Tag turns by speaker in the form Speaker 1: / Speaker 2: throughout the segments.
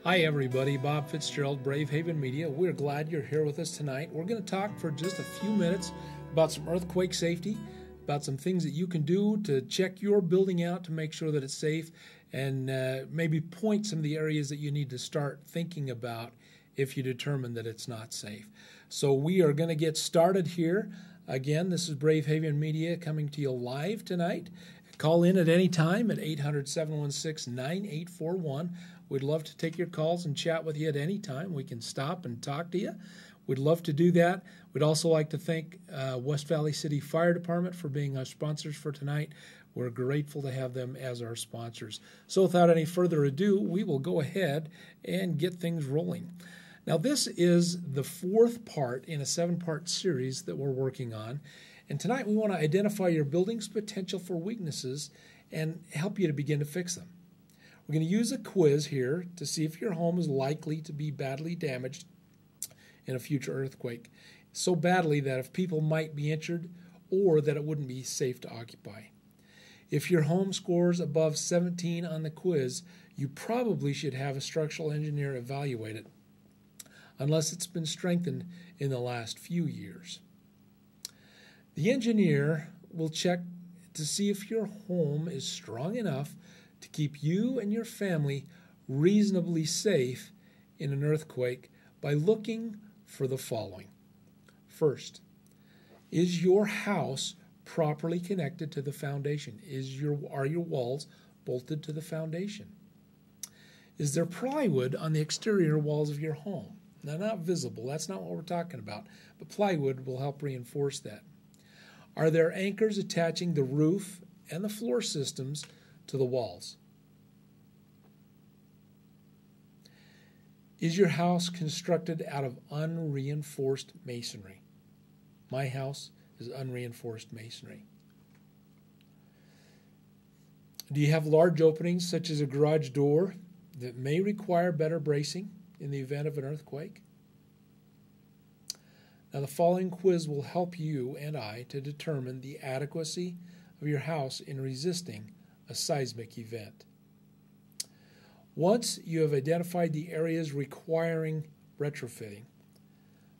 Speaker 1: Hi everybody, Bob Fitzgerald, Brave Haven Media. We're glad you're here with us tonight. We're going to talk for just a few minutes about some earthquake safety, about some things that you can do to check your building out to make sure that it's safe, and maybe point some of the areas that you need to start thinking about if you determine that it's not safe. So we are going to get started here. Again, this is Brave Haven Media coming to you live tonight. Call in at any time at 800-716-9841. We'd love to take your calls and chat with you at any time. We can stop and talk to you. We'd love to do that. We'd also like to thank West Valley City Fire Department for being our sponsors for tonight. We're grateful to have them as our sponsors. So without any further ado, we will go ahead and get things rolling. Now, this is the fourth part in a 7-part series that we're working on. And tonight we want to identify your building's potential for weaknesses and help you to begin to fix them. We're going to use a quiz here to see if your home is likely to be badly damaged in a future earthquake, so badly that if people might be injured or that it wouldn't be safe to occupy. If your home scores above 17 on the quiz, you probably should have a structural engineer evaluate it, unless it's been strengthened in the last few years. The engineer will check to see if your home is strong enough to keep you and your family reasonably safe in an earthquake by looking for the following. First, is your house properly connected to the foundation? Are your walls bolted to the foundation? Is there plywood on the exterior walls of your home? Now, not visible, that's not what we're talking about, but plywood will help reinforce that. Are there anchors attaching the roof and the floor systems to the walls? Is your house constructed out of unreinforced masonry? My house is unreinforced masonry. Do you have large openings such as a garage door that may require better bracing in the event of an earthquake? Now, the following quiz will help you and I to determine the adequacy of your house in resisting a seismic event. Once you have identified the areas requiring retrofitting,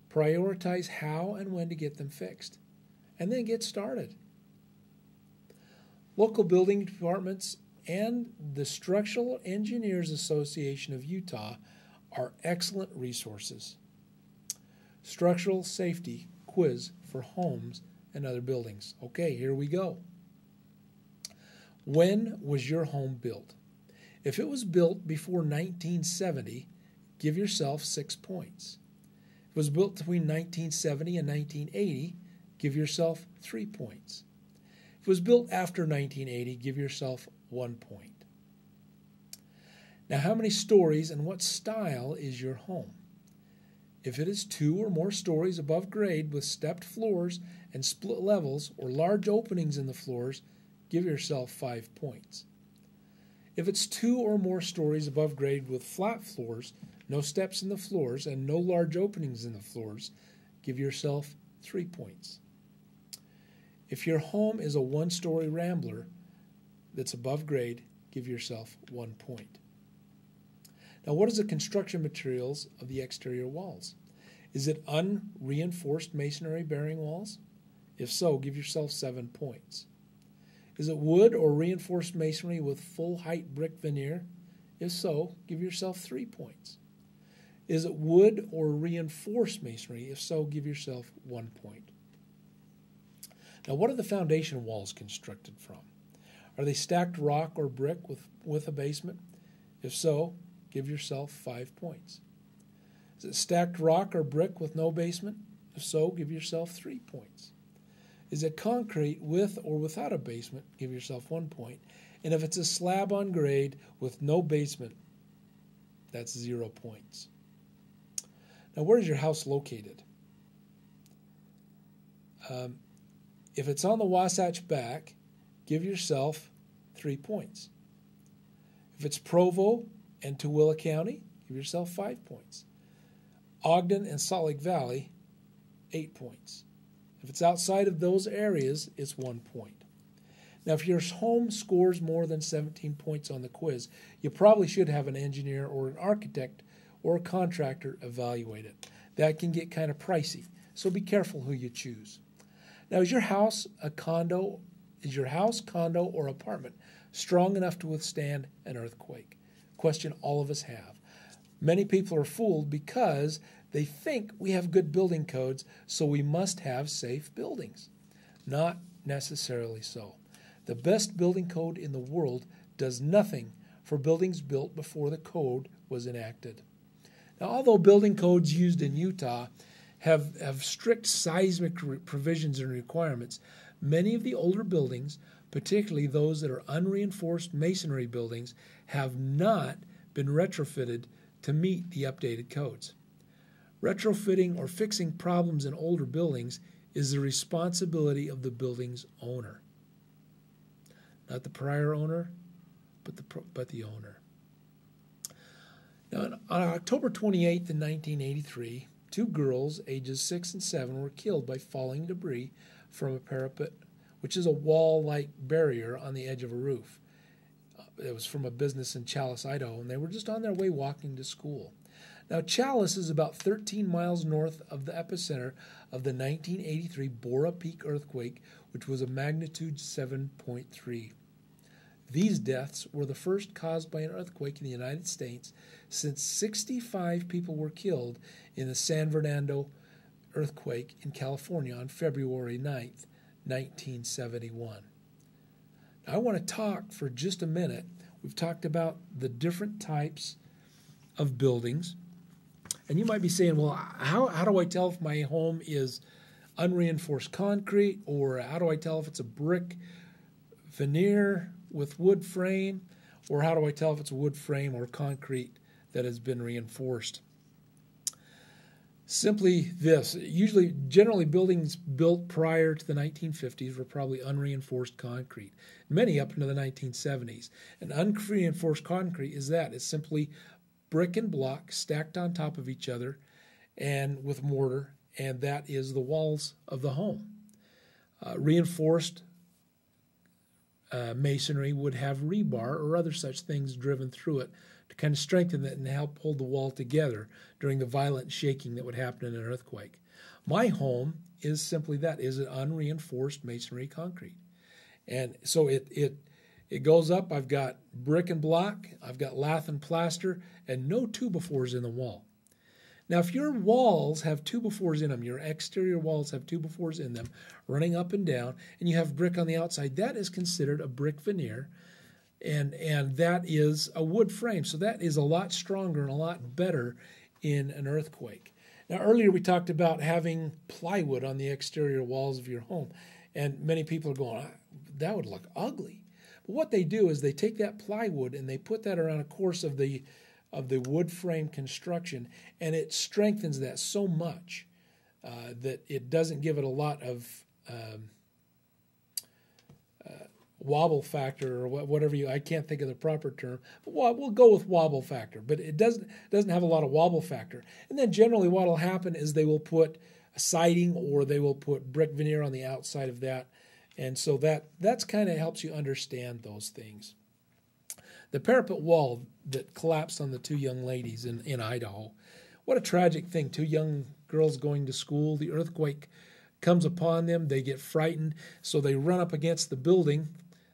Speaker 1: prioritize how and when to get them fixed, and then get started. Local building departments and the Structural Engineers Association of Utah are excellent resources. Structural safety quiz for homes and other buildings. Okay, here we go. When was your home built? If it was built before 1970, give yourself 6 points. If it was built between 1970 and 1980, give yourself 3 points. If it was built after 1980, give yourself 1 point. Now, how many stories and what style is your home? If it is 2 or more stories above grade with stepped floors and split levels or large openings in the floors, give yourself 5 points. If it's 2 or more stories above grade with flat floors, no steps in the floors, and no large openings in the floors, give yourself 3 points. If your home is a 1-story rambler that's above grade, give yourself 1 point. Now, what is the construction materials of the exterior walls? Is it unreinforced masonry bearing walls? If so, give yourself 7 points. Is it wood or reinforced masonry with full height brick veneer? If so, give yourself 3 points. Is it wood or reinforced masonry? If so, give yourself 1 point. Now, what are the foundation walls constructed from? Are they stacked rock or brick with a basement? If so, give yourself 5 points. Is it stacked rock or brick with no basement? If so, give yourself 3 points. Is it concrete with or without a basement? Give yourself 1 point. And if it's a slab on grade with no basement, that's 0 points. Now, where is your house located? If it's on the Wasatch Back, give yourself 3 points. If it's Provo and Tooele County, give yourself 5 points. Ogden and Salt Lake Valley, 8 points. If it's outside of those areas, it's 1 point. Now, if your home scores more than 17 points on the quiz, you probably should have an engineer or an architect or a contractor evaluate it. That can get kind of pricey, so be careful who you choose. Now, is your house, condo, or apartment strong enough to withstand an earthquake? Question all of us have. Many people are fooled because they think we have good building codes, so we must have safe buildings. Not necessarily so. The best building code in the world does nothing for buildings built before the code was enacted. Now, although building codes used in Utah have strict seismic provisions and requirements, many of the older buildings, particularly those that are unreinforced masonry buildings, have not been retrofitted to meet the updated codes. Retrofitting or fixing problems in older buildings is the responsibility of the building's owner. Not the prior owner, but the owner. Now, on October 28th in 1983, 2 girls, ages 6 and 7, were killed by falling debris from a parapet, which is a wall-like barrier on the edge of a roof. It was from a business in Challis, Idaho, and they were just on their way walking to school. Now, Challis is about 13 miles north of the epicenter of the 1983 Bora Peak earthquake, which was a magnitude 7.3. These deaths were the first caused by an earthquake in the United States since 65 people were killed in the San Fernando earthquake in California on February 9th, 1971. Now, I want to talk for just a minute. We've talked about the different types of buildings. And you might be saying, well, how do I tell if my home is unreinforced concrete, or how do I tell if it's a brick veneer with wood frame, or how do I tell if it's a wood frame or concrete that has been reinforced? Simply this. Generally, buildings built prior to the 1950s were probably unreinforced concrete, many up into the 1970s. And unreinforced concrete is that. It's simply brick and block stacked on top of each other and with mortar, and that is the walls of the home. Reinforced masonry would have rebar or other such things driven through it to kind of strengthen it and help hold the wall together during the violent shaking that would happen in an earthquake. My home is simply that, is an unreinforced masonry concrete. And so it goes up. I've got brick and block, I've got lath and plaster, and no 2x4s in the wall. Now, if your walls have 2x4s in them, your exterior walls have 2x4s in them, running up and down, and you have brick on the outside, that is considered a brick veneer, and that is a wood frame. So that is a lot stronger and a lot better in an earthquake. Now, earlier we talked about having plywood on the exterior walls of your home, and many people are going, that would look ugly. But what they do is they take that plywood and they put that around a course of the wood frame construction, and it strengthens that so much that it doesn't give it a lot of wobble factor, or whatever I can't think of the proper term, but we'll go with wobble factor. But it doesn't have a lot of wobble factor. And then generally what will happen is they will put a siding, or they will put brick veneer on the outside of that. And so that's kind of helps you understand those things. The parapet wall that collapsed on the 2 young ladies in Idaho. What a tragic thing. 2 young girls going to school. The earthquake comes upon them. They get frightened, so they run up against the building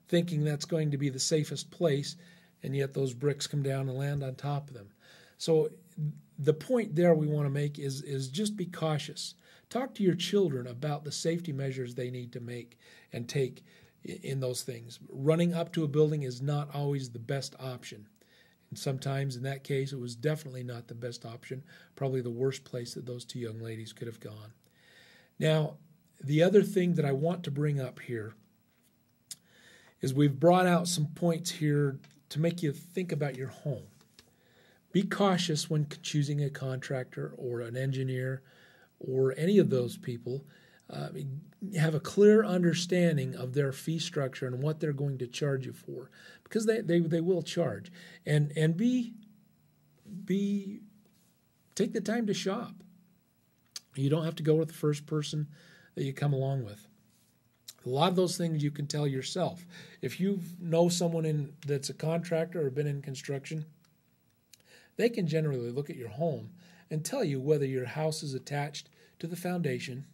Speaker 1: thinking that's going to be the safest place, and yet those bricks come down and land on top of them. So the point there we want to make is just be cautious. Talk to your children about the safety measures they need to make and take in those things. Running up to a building is not always the best option. And sometimes in that case, it was definitely not the best option, probably the worst place that those 2 young ladies could have gone. Now, the other thing that I want to bring up here is we've brought out some points here to make you think about your home. Be cautious when choosing a contractor or an engineer or any of those people. Have a clear understanding of their fee structure and what they're going to charge you for, because they will charge. And take the time to shop. You don't have to go with the first person that you come along with. A lot of those things you can tell yourself. If you know someone that's a contractor or been in construction, they can generally look at your home and tell you whether your house is attached to the foundation,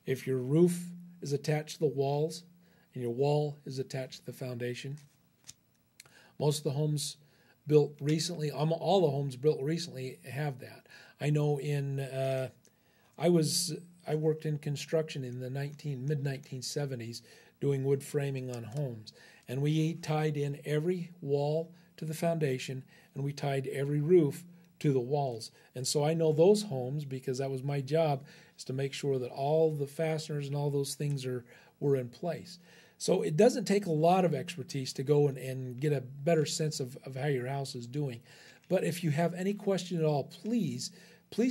Speaker 1: if your roof is attached to the walls, and your wall is attached to the foundation. Most of the homes built recently, all the homes built recently have that. I know I worked in construction in the mid-1970s doing wood framing on homes, and we tied in every wall to the foundation, and we tied every roof to the walls. And so I know those homes because that was my job, is to make sure that all the fasteners and all those things were in place. So it doesn't take a lot of expertise to go and get a better sense of how your house is doing. But if you have any question at all, please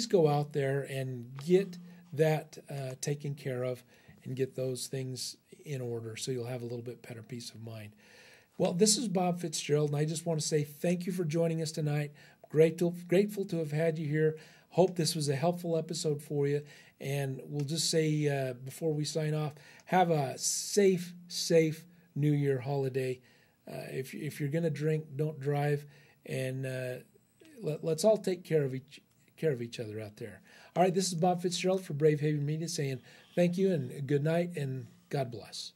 Speaker 1: go out there and get that taken care of and get those things in order so you'll have a little bit better peace of mind. Well, this is Bob Fitzgerald, and I just want to say thank you for joining us tonight. Grateful to have had you here. Hope this was a helpful episode for you. And we'll just say before we sign off, have a safe New Year holiday. If you're going to drink, don't drive. And let's all take care of each other out there. All right, this is Bob Fitzgerald for Brave Haven Media saying thank you and good night and God bless.